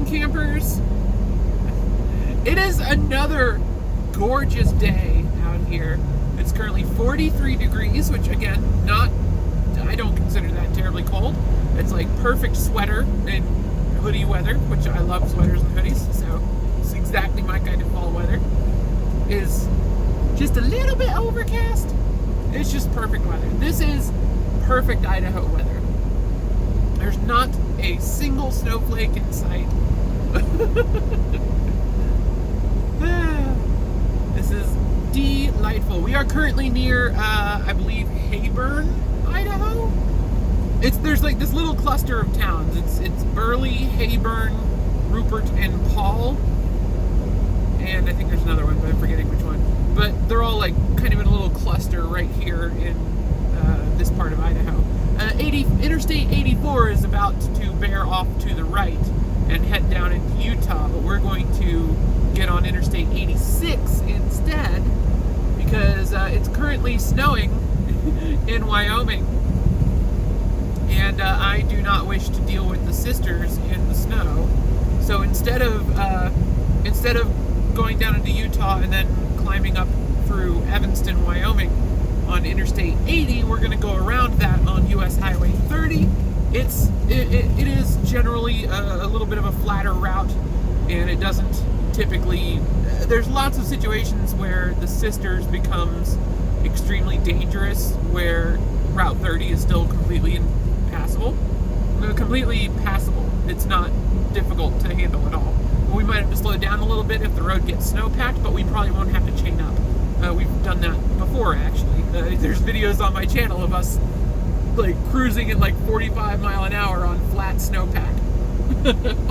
morning, campers. It is another gorgeous day out here. It's currently 43 degrees, which again, I don't consider that terribly cold. It's like perfect sweater and hoodie weather, which I love sweaters and hoodies, so it's exactly my kind of fall weather. Is just a little bit overcast. It's just perfect weather. This is perfect Idaho weather. There's not a single snowflake in sight. This is delightful. We are currently near, I believe, Hayburn, Idaho. There's like this little cluster of towns. It's Burley, Hayburn, Rupert, and Paul. And I think there's another one, but I'm forgetting which one. But they're all like kind of in a little cluster right here in this part of Idaho. Interstate 84 is about to bear off to the right and head down into Utah, but we're going to get on Interstate 86 instead because it's currently snowing in Wyoming, and I do not wish to deal with the sisters in the snow. So instead of going down into Utah and then climbing up through Evanston, Wyoming on Interstate 80, we're going to go around that on US Highway 30. It is generally a little bit of a flatter route, and it doesn't typically, there's lots of situations where the sisters becomes extremely dangerous, where Route 30 is still completely passable. It's not difficult to handle at all. We might have to slow down a little bit if the road gets snow-packed, but we probably won't have to chain up. We've done that before, actually. There's videos on my channel of us like cruising at like 45 mile an hour on flat snowpack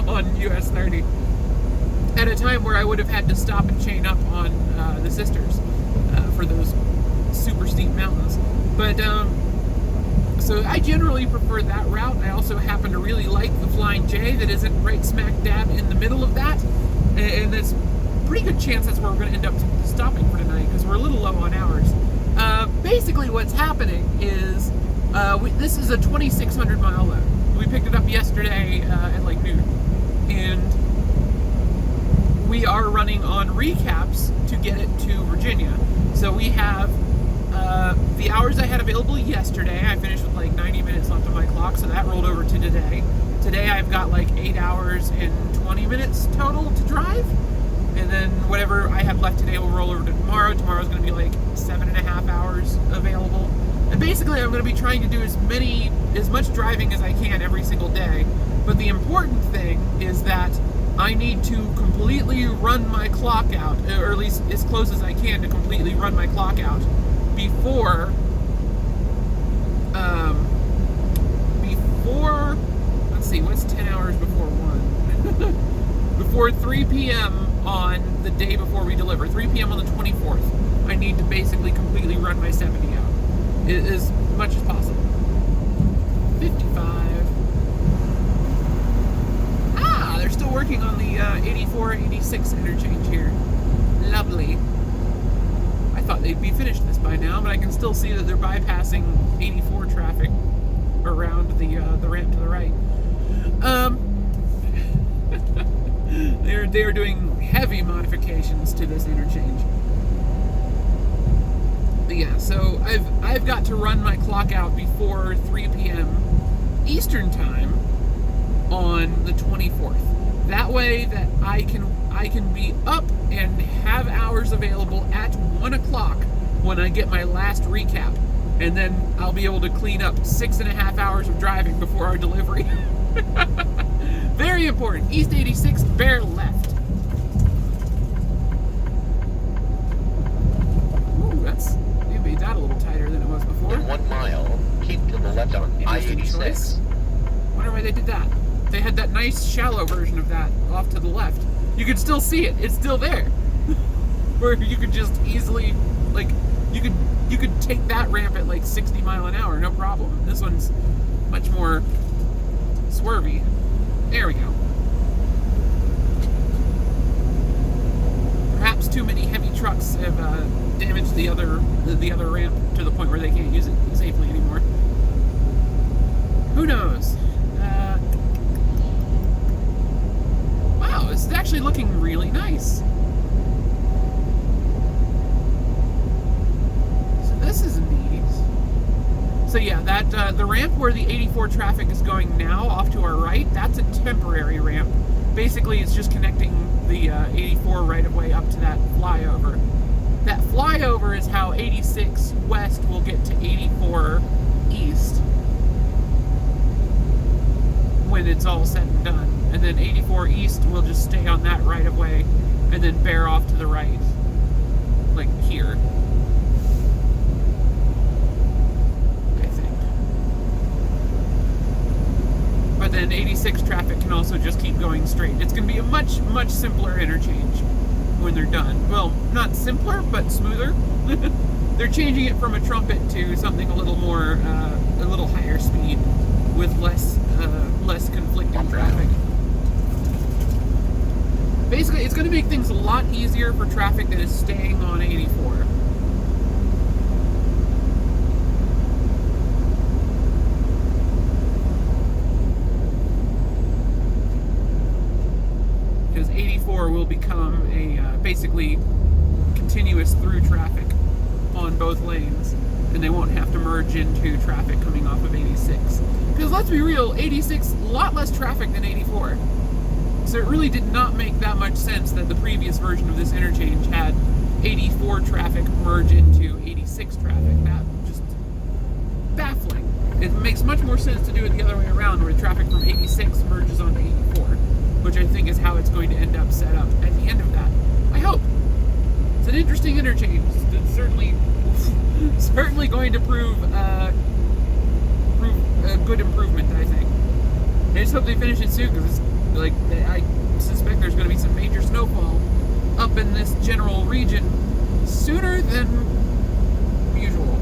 on US 30 at a time where I would have had to stop and chain up on the sisters for those super steep mountains. But so I generally prefer that route. I also happen to really like the Flying J that isn't right smack dab in the middle of that, and there's a pretty good chance that's where we're going to end up stopping for tonight because we're a little low on hours. Basically what's happening is this is a 2,600 mile load. We picked it up yesterday at like noon, and we are running on recaps to get it to Virginia. So we have the hours I had available yesterday. I finished with like 90 minutes left on my clock, so that rolled over to today. Today I've got like 8 hours and 20 minutes total to drive, and then whatever I have left today will roll over to tomorrow. Tomorrow's going to be like 7.5 hours available. And basically I'm going to be trying to do as much driving as I can every single day. But the important thing is that I need to completely run my clock out, or at least as close as I can to completely run my clock out before let's see, what's 10 hours before 1? Before 3 p.m. on the day before we deliver, 3 p.m. on the 24th, I need to basically completely run my 70 out as much as possible. 55. They're still working on the 84-86 interchange here. Lovely. I thought they'd be finished this by now, but I can still see that they're bypassing 84 traffic around the ramp to the right. They are doing heavy modifications to this interchange. But yeah, so I've got to run my clock out before 3 p.m. Eastern time on the 24th. That way that I can be up and have hours available at 1 o'clock when I get my last recap, and then I'll be able to clean up 6.5 hours of driving before our delivery. Very important. East 86, bear left. Ooh, you made that a little tighter than it was before. In 1 mile, keep to the left on I-86. Wonder why they did that. They had that nice shallow version of that off to the left. You could still see it. It's still there. Where you could just easily, like, you could take that ramp at like 60 mile an hour, no problem. This one's much more swervy. There we go. Perhaps too many heavy trucks have damaged the other ramp to the point where they can't use it safely anymore. Who knows? actually looking really nice. So this is neat. So yeah, that the ramp where the 84 traffic is going now off to our right, that's a temporary ramp. Basically, it's just connecting the 84 right of way up to that flyover. That flyover is how 86 west will get to 84 east when it's all said and done. And then 84 east will just stay on that right of way and then bear off to the right, like here. I think. But then 86 traffic can also just keep going straight. It's going to be a much, much simpler interchange when they're done. Well, not simpler, but smoother. They're changing it from a trumpet to something a little more, a little higher speed with less conflicting traffic. Basically, it's going to make things a lot easier for traffic that is staying on 84. Because 84 will become a basically continuous through traffic on both lanes, and they won't have to merge into traffic coming off of 86. Because let's be real, 86, a lot less traffic than 84. So it really did not make that much sense that the previous version of this interchange had 84 traffic merge into 86 traffic. That just baffling. It makes much more sense to do it the other way around, where traffic from 86 merges onto 84, which I think is how it's going to end up set up at the end of that. I hope. It's an interesting interchange. It's certainly going to prove a good improvement, I think. I just hope they finish it soon, because I suspect there's going to be some major snowfall up in this general region sooner than usual.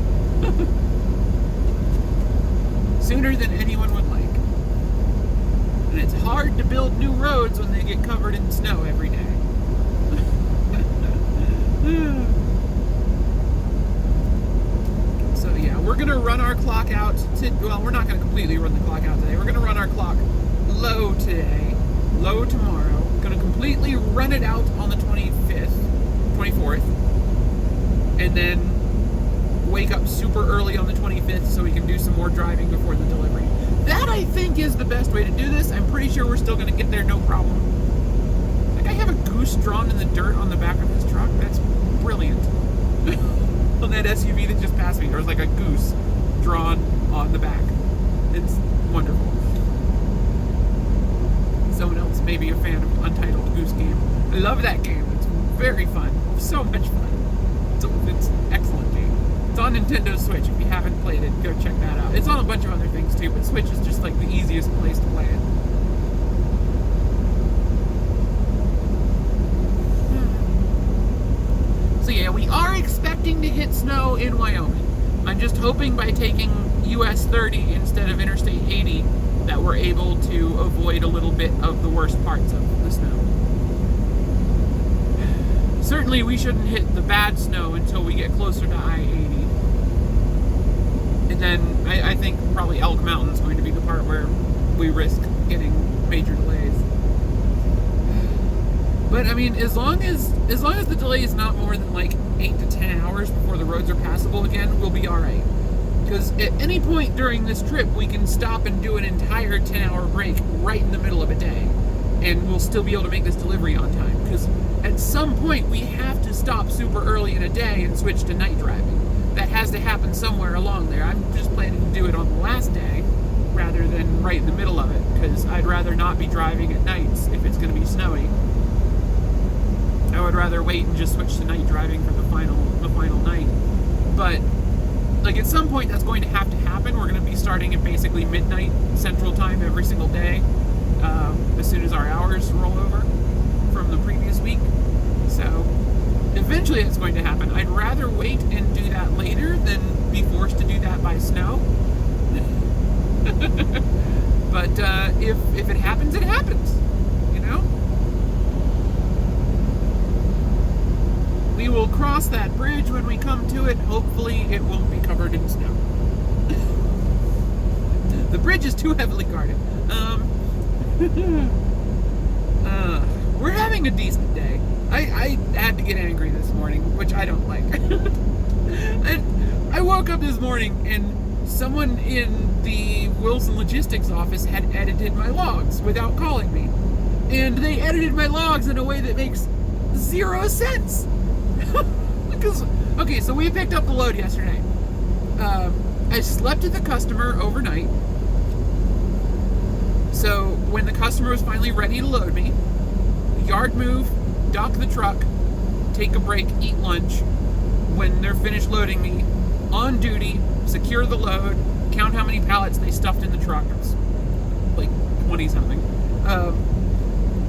Sooner than anyone would like. And it's hard to build new roads when they get covered in snow every day. So yeah, we're going to run our clock out well, we're not going to completely run the clock out today. We're going to run our clock low today, low tomorrow. Going to completely run it out on the 24th, and then wake up super early on the 25th so we can do some more driving before the delivery. That, I think, is the best way to do this. I'm pretty sure we're still going to get there no problem. Like, I have a goose drawn in the dirt on the back of his truck. That's brilliant. On that SUV that just passed me, there was like a goose drawn on the back. It's wonderful. Someone else may be a fan of Untitled Goose Game. I love that game. It's very fun. So much fun. It's an excellent game. It's on Nintendo Switch. If you haven't played it, go check that out. It's on a bunch of other things too, but Switch is just like the easiest place to play it. So yeah, we are expecting to hit snow in Wyoming. I'm just hoping by taking US 30 instead of Interstate 80 that we're able to avoid a little bit of the worst parts of the snow. Certainly we shouldn't hit the bad snow until we get closer to I-80. And then I think probably Elk Mountain is going to be the part where we risk getting major delays. But I mean, as long as the delay is not more than like 8 to 10 hours before the roads are passable again, we'll be alright. Because at any point during this trip, we can stop and do an entire 10-hour break right in the middle of a day. And we'll still be able to make this delivery on time. Because at some point, we have to stop super early in a day and switch to night driving. That has to happen somewhere along there. I'm just planning to do it on the last day rather than right in the middle of it. Because I'd rather not be driving at nights if it's going to be snowy. I would rather wait and just switch to night driving for the final night. But like at some point that's going to have to happen. We're going to be starting at basically midnight Central Time every single day as soon as our hours roll over from the previous week. So eventually it's going to happen. I'd rather wait and do that later than be forced to do that by snow. But if it happens, it happens. You know? We will cross that bridge when we come to it. Hopefully it won't be covered in snow. The bridge is too heavily guarded. we're having a decent day. I had to get angry this morning, which I don't like. And I woke up this morning and someone in the Wilson Logistics office had edited my logs without calling me. And they edited my logs in a way that makes zero sense. Because, okay, so we picked up the load yesterday. I slept at the customer overnight. So when the customer was finally ready to load me, yard move, dock the truck, take a break, eat lunch. When they're finished loading me, on duty, secure the load, count how many pallets they stuffed in the truck. It's like 20 something.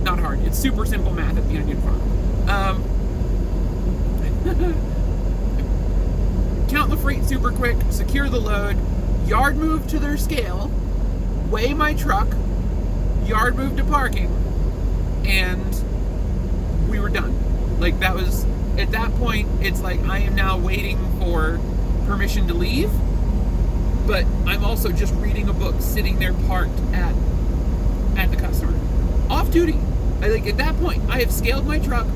Not hard. It's super simple math at the Onion Farm. Count the freight super quick, secure the load, yard move to their scale, weigh my truck, yard move to parking, and we were done. Like, that was, at that point, it's like I am now waiting for permission to leave, but I'm also just reading a book sitting there parked at the customer. Off duty. At that point, I have scaled my truck,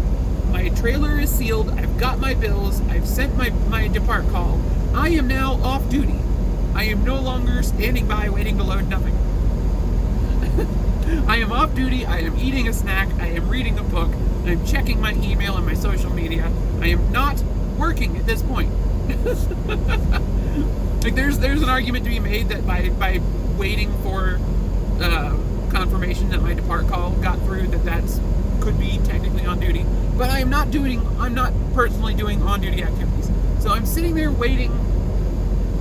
my trailer is sealed, I've got my bills, I've sent my depart call. I am now off duty. I am no longer standing by waiting to load nothing. I am off duty, I am eating a snack, I am reading a book, I'm checking my email and my social media. I am not working at this point. Like, there's an argument to be made that by waiting for confirmation that my depart call got through, that's could be technically on duty. But I'm not personally doing on duty activities. So I'm sitting there waiting,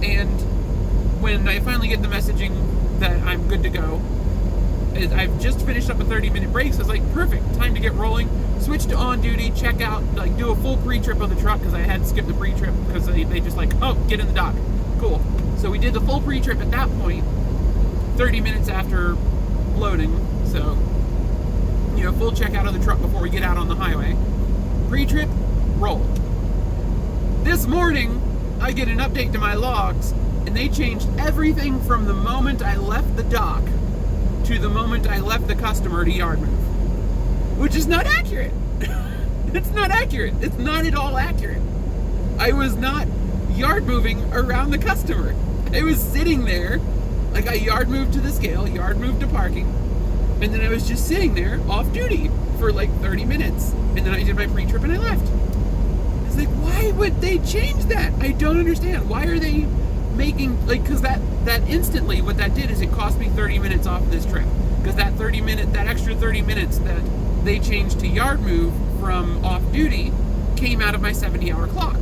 and when I finally get the messaging that I'm good to go, I've just finished up a 30-minute break, so it's like, perfect, time to get rolling. Switch to on duty, check out, like, do a full pre-trip of the truck, because I had to skip the pre-trip because they just like, oh, get in the dock. Cool. So we did the full pre-trip at that point, 30 minutes after loading. So, full checkout of the truck before we get out on the highway. Pre-trip, roll. This morning, I get an update to my logs, and they changed everything from the moment I left the dock to the moment I left the customer to yard move. Which is not accurate. It's not accurate. It's not at all accurate. I was not yard moving around the customer. I was sitting there, like, I yard moved to the scale, yard moved to parking, and then I was just sitting there off duty for like 30 minutes. And then I did my pre-trip and I left. It's like, why would they change that? I don't understand. Why are they making, like, because that instantly, what that did is it cost me 30 minutes off of this trip. Because that extra 30 minutes that they changed to yard move from off duty came out of my 70-hour clock.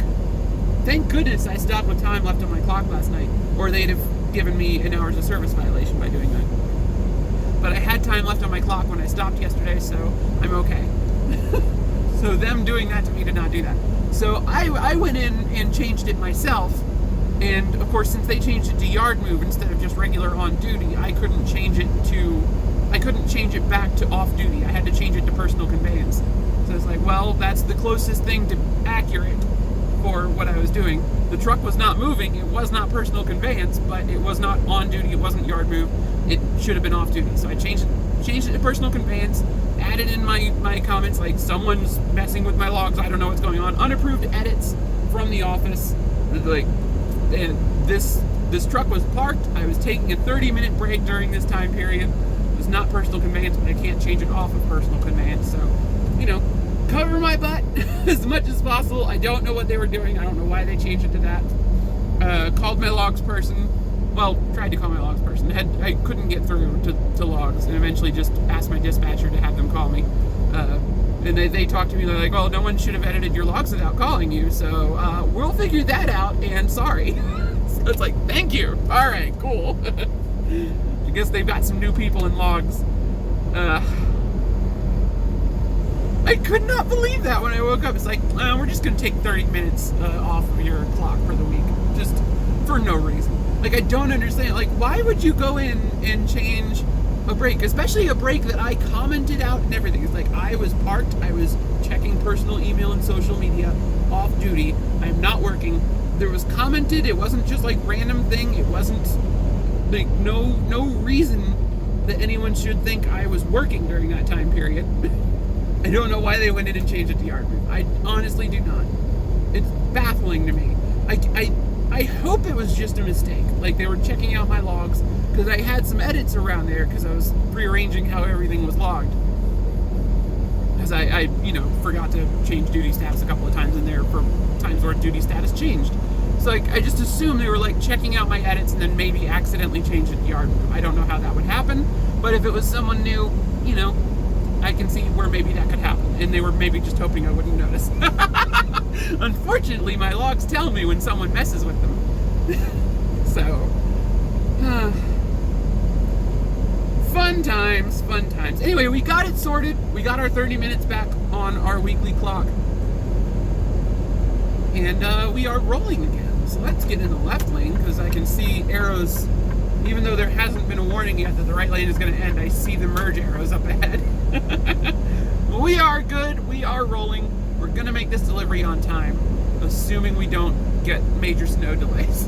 Thank goodness I stopped with time left on my clock last night, or they'd have given me an hours of service violation by doing that. But I had time left on my clock when I stopped yesterday, so I'm okay. So them doing that to me did not do that. So I went in and changed it myself, and of course, since they changed it to yard move instead of just regular on duty, I couldn't change it back to off duty. I had to change it to personal conveyance. So it's like, well, that's the closest thing to accurate for what I was doing. The truck was not moving, it was not personal conveyance, but it was not on duty, it wasn't yard move, it should have been off duty. So I changed it to personal conveyance, added in my comments like, someone's messing with my logs, I don't know what's going on, unapproved edits from the office, like, and this truck was parked, I was taking a 30-minute break during this time period. It was not personal conveyance, but I can't change it off of personal conveyance, so, cover my butt as much as possible. I don't know what they were doing. I don't know why they changed it to that. Called my logs person. Well, tried to call my logs person. I couldn't get through to logs, and eventually just asked my dispatcher to have them call me. And they talked to me. They're like, well, no one should have edited your logs without calling you, so we'll figure that out, and sorry. So it's like, thank you. All right, cool. I guess they've got some new people in logs. I could not believe that when I woke up. It's like, we're just going to take 30 minutes off of your clock for the week. Just for no reason. Like, I don't understand. Like, why would you go in and change a break? Especially a break that I commented out and everything. It's like, I was parked. I was checking personal email and social media off duty. I'm not working. There was commented. It wasn't just like random thing. It wasn't like no reason that anyone should think I was working during that time period. I don't know why they went in and changed it to yard move. I honestly do not. It's baffling to me. I hope it was just a mistake. Like they were checking out my logs, because I had some edits around there because I was rearranging how everything was logged. Because I you know, forgot to change duty status a couple of times in there for times where duty status changed. So like I just assumed they were like checking out my edits and then maybe accidentally changed it to yard move. I don't know how that would happen, but if it was someone new, you know, I can see where maybe that could happen, and they were maybe just hoping I wouldn't notice. Unfortunately, my logs tell me when someone messes with them. So, fun times, fun times. Anyway, we got it sorted. We got our 30 minutes back on our weekly clock. And we are rolling again. So let's get in the left lane, because I can see arrows. Even though there hasn't been a warning yet that the right lane is going to end, I see the merge arrows up ahead. We are good. We are rolling. We're going to make this delivery on time, assuming we don't get major snow delays.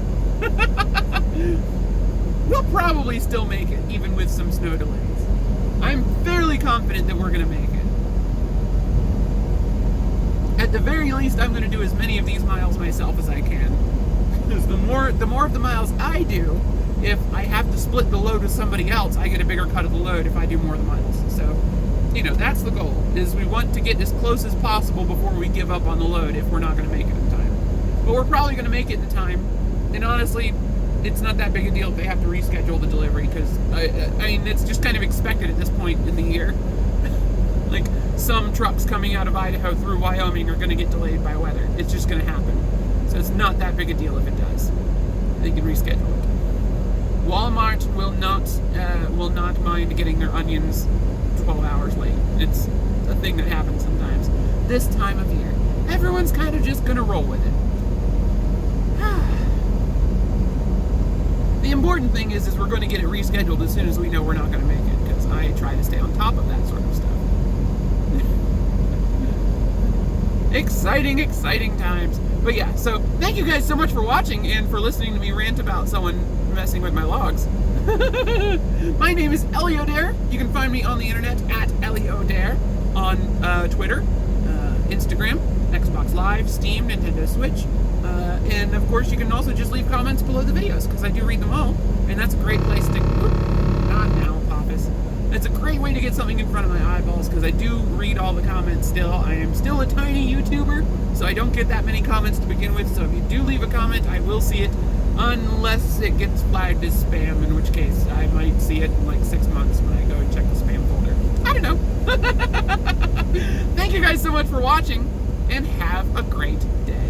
We'll probably still make it, even with some snow delays. I'm fairly confident that we're going to make it. At the very least, I'm going to do as many of these miles myself as I can. Because the more of the miles I do, if I have to split the load with somebody else, I get a bigger cut of the load if I do more of the miles. So, you know, that's the goal, is we want to get as close as possible before we give up on the load if we're not going to make it in time. But we're probably going to make it in time, and honestly, it's not that big a deal if they have to reschedule the delivery, because, I mean, it's just kind of expected at this point in the year. Like, some trucks coming out of Idaho through Wyoming are going to get delayed by weather. It's just going to happen. So it's not that big a deal if it does. They can reschedule it. Walmart will not mind getting their onions 12 hours late. It's a thing that happens sometimes. This time of year, everyone's kind of just gonna roll with it. The important thing is we're going to get it rescheduled as soon as we know we're not going to make it, because I try to stay on top of that sort of stuff. Exciting, exciting times. But yeah, so thank you guys so much for watching and for listening to me rant about someone messing with my logs. My name is Ellie O'Dare. You can find me on the internet at Ellie O'Dare on Twitter, Instagram, Xbox Live, Steam, Nintendo Switch. And of course, you can also just leave comments below the videos, because I do read them all. And that's a great place to... Not now, Apophis. It's a great way to get something in front of my eyeballs, because I do read all the comments still. I am still a tiny YouTuber, so I don't get that many comments to begin with. So if you do leave a comment, I will see it, unless it gets flagged as spam, in which case I might see it in like 6 months when I go and check the spam folder. I don't know. Thank you guys so much for watching, and have a great day.